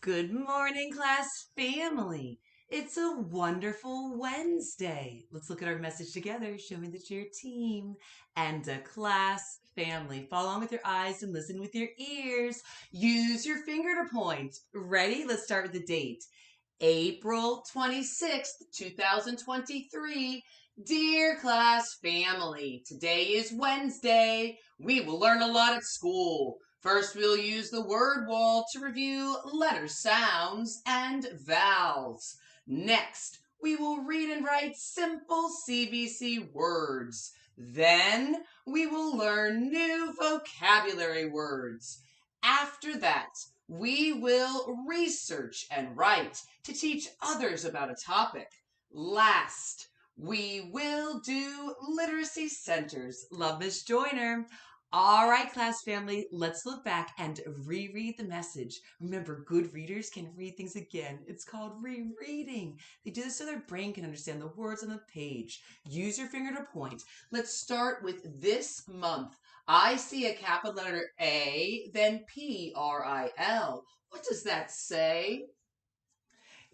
Good morning, class family. It's a wonderful Wednesday. Let's look at our message together, showing that you're a team and a class family. Follow along with your eyes and listen with your ears. Use your finger to point. Ready? Let's start with the date. April 26th, 2023. Dear class family, today is Wednesday. We will learn a lot at school. First, we'll use the word wall to review letter sounds and vowels. Next, we will read and write simple CVC words. Then, we will learn new vocabulary words. After that, we will research and write to teach others about a topic. Last, we will do literacy centers. Love Miss Joyner. All right, class family, let's look back and reread the message. Remember, good readers can read things again. It's called rereading. They do this so their brain can understand the words on the page. Use your finger to point. Let's start with this month. I see a capital letter A, then P-R-I-L. What does that say?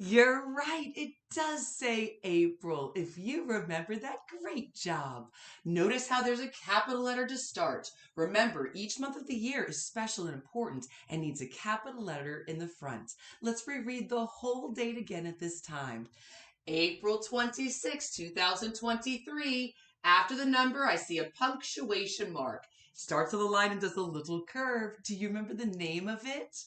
You're right. It does say April. If you remember that, great job. Notice how there's a capital letter to start. Remember, each month of the year is special and important and needs a capital letter in the front. Let's reread the whole date again at this time. April 26, 2023. After the number, I see a punctuation mark. Starts on the line and does a little curve. Do you remember the name of it?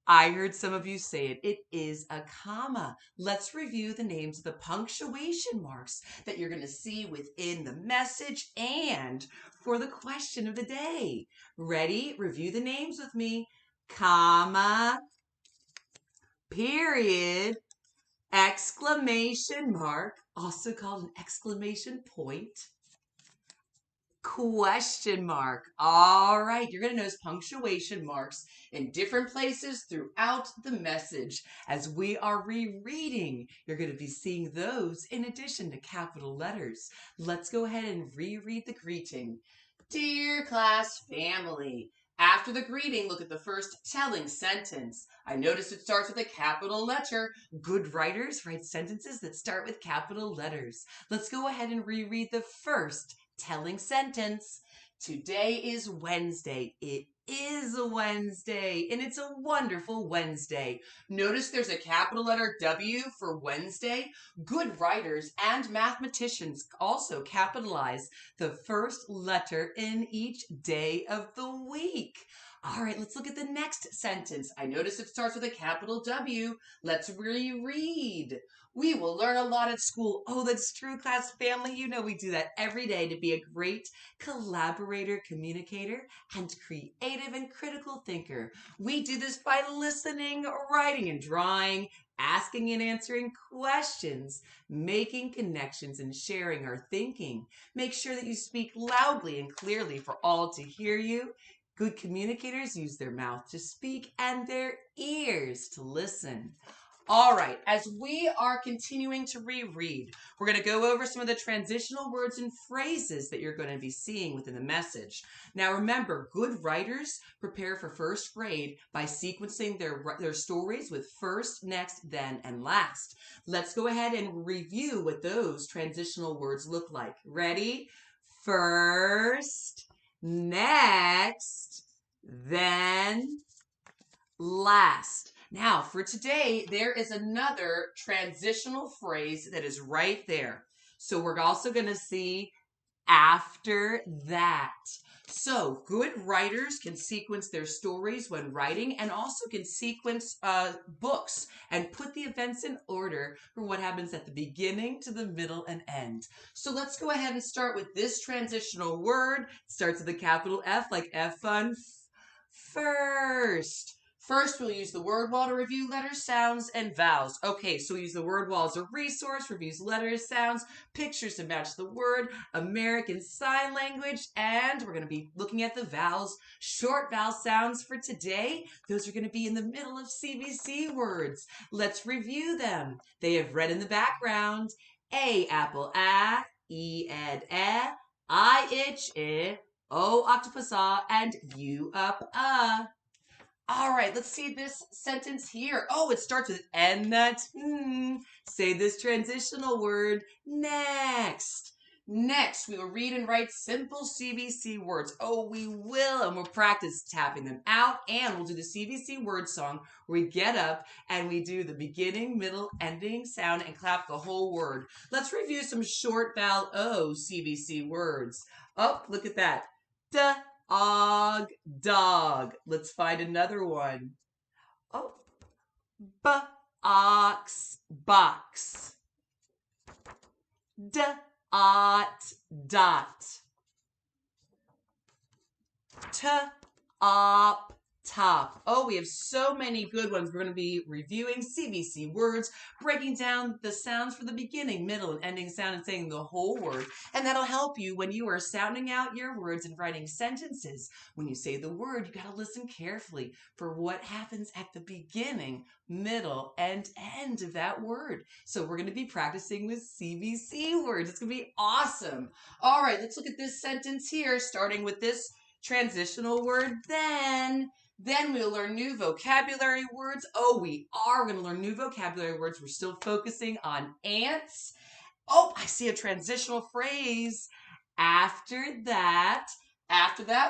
I heard some of you say it. It is a comma. Let's review the names of the punctuation marks that you're going to see within the message and for the question of the day. Ready? Review the names with me. Comma, period, exclamation mark, also called an exclamation point, question mark. All right, you're going to notice punctuation marks in different places throughout the message. As we are rereading, you're going to be seeing those in addition to capital letters. Let's go ahead and reread the greeting. Dear class family, after the greeting, look at the first telling sentence. I notice it starts with a capital letter. Good writers write sentences that start with capital letters. Let's go ahead and reread the first telling sentence. Today is Wednesday. It is a Wednesday, and it's a wonderful Wednesday. Notice there's a capital letter W for Wednesday. Good writers and mathematicians also capitalize the first letter in each day of the week. All right, let's look at the next sentence. I notice it starts with a capital W. Let's reread. We will learn a lot at school. Oh, that's true, class family. You know we do that every day to be a great collaborator, communicator, and creative and critical thinker. We do this by listening, writing, and drawing, asking and answering questions, making connections, and sharing our thinking. Make sure that you speak loudly and clearly for all to hear you. Good communicators use their mouth to speak and their ears to listen. All right, as we are continuing to reread, we're going to go over some of the transitional words and phrases that you're going to be seeing within the message. Now remember, good writers prepare for first grade by sequencing their stories with first, next, then, and last. Let's go ahead and review what those transitional words look like. Ready? First, next, then, last. Now, for today, there is another transitional phrase that is right there. So we're also going to see after that. So good writers can sequence their stories when writing and also can sequence books and put the events in order for what happens at the beginning to the middle and end. So let's go ahead and start with this transitional word. It starts with a capital F like F fun. First. First, we'll use the word wall to review letters, sounds, and vowels. Okay, so we use the word wall as a resource, reviews letters, sounds, pictures to match the word, American Sign Language, and we're going to be looking at the vowels. Short vowel sounds for today. Those are going to be in the middle of CVC words. Let's review them. They have red in the background. A, apple, a, E, ed, I, itch, I, O, octopus, and U, up, All right, let's see this sentence here. Oh, it starts with and that's Say this transitional word next. Next, we will read and write simple CVC words. Oh, we will, and we'll practice tapping them out, and we'll do the CVC word song where we get up and we do the beginning, middle, ending sound and clap the whole word. Let's review some short vowel O CVC words. Oh, look at that. Duh. Og, dog. Let's find another one. Oh, ox, box. Ot, dot. Op, top. Oh, we have so many good ones. We're going to be reviewing CVC words, breaking down the sounds for the beginning, middle, and ending sound and saying the whole word. And that'll help you when you are sounding out your words and writing sentences. When you say the word, you got to listen carefully for what happens at the beginning, middle, and end of that word. So we're going to be practicing with CVC words. It's going to be awesome. All right, let's look at this sentence here, starting with this transitional word then. Then we'll learn new vocabulary words. Oh, we are going to learn new vocabulary words. We're still focusing on ants. Oh, I see a transitional phrase. After that,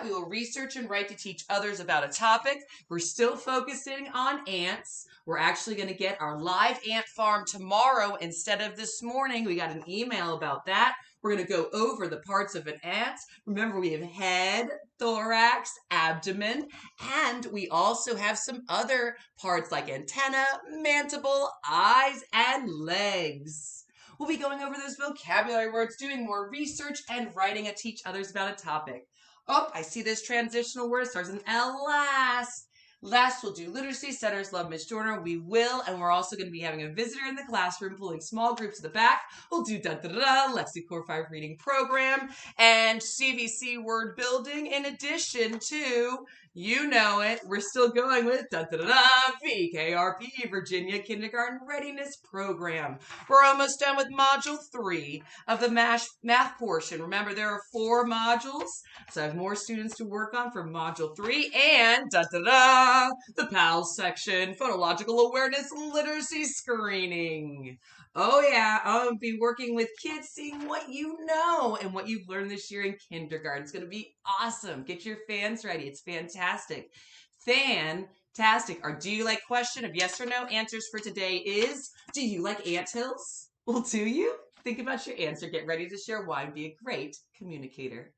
we will research and write to teach others about a topic. We're still focusing on ants. We're actually going to get our live ant farm tomorrow instead of this morning. We got an email about that. We're going to go over the parts of an ant. Remember, we have head, thorax, abdomen, and we also have some other parts like antenna, mandible, eyes, and legs. We'll be going over those vocabulary words, doing more research, and writing to teach others about a topic. Oh, I see this transitional word. It starts with L last. Last, we'll do literacy centers. Love Miss Joyner. We will, and we're also going to be having a visitor in the classroom, pulling small groups to the back. We'll do LexiCore 5 reading program and CVC word building. In addition to, you know it, we're still going with VKRP, Virginia Kindergarten Readiness Program. We're almost done with Module 3 of the math portion. Remember, there are 4 modules, so I have more students to work on for Module 3 and the PALS section, Phonological Awareness Literacy Screening. Oh yeah, I'll be working with kids, seeing what you know and what you've learned this year in kindergarten. It's going to be awesome. Get your fans ready. It's fantastic. Fantastic. Our do you like question of yes or no answers for today is, do you like anthills? Well, do you? Think about your answer. Get ready to share why and be a great communicator.